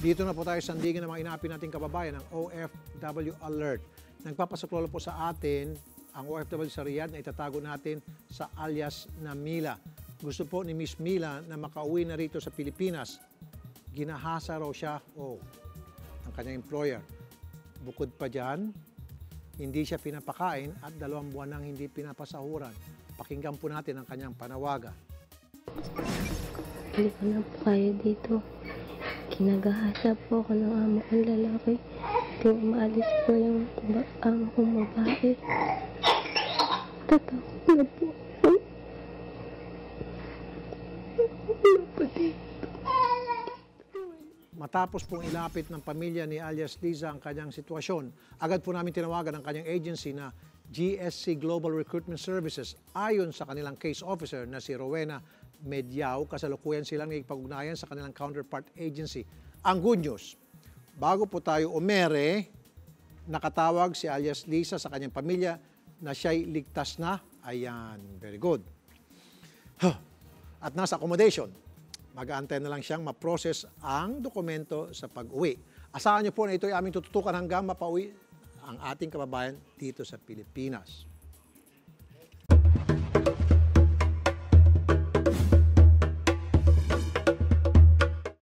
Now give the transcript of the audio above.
Dito na po tayo sandigan ng mga inaapi nating kababayan, ang OFW Alert. Nagpapasaklolo po sa atin ang OFW sa Riyadh na itatago natin sa alias na Mila. Gusto po ni Miss Mila na makauwi na rito sa Pilipinas. Ginahasa raw siya ng kanyang employer. Bukod pa dyan, hindi siya pinapakain at 2 buwan nang hindi pinapasahuran. Pakinggan po natin ang kanyang panawagan. Hindi ko na po kaya dito. Kinagahasa po ako ng amo kong lalaki. Hindi maalis po yung amo kong babae. Tatakot na po ako. Matapos pong ilapit ng pamilya ni alias Liza ang kanyang sitwasyon, agad po namin tinawagan ang kanyang agency na GSC Global Recruitment Services. Ayon sa kanilang case officer na si Rowena Mediao, kasalukuyan silang nagpag-ugnayan sa kanilang counterpart agency. Ang good news, bago po tayo umere, nakatawag si alias Liza sa kanyang pamilya na siya'y ligtas na. Ayan, very good. At nasa accommodation. Mag-aantay na lang siyang ma-process ang dokumento sa pag-uwi. Asahan niyo po na ito ay aming tututukan hanggang mapauwi ang ating kababayan dito sa Pilipinas.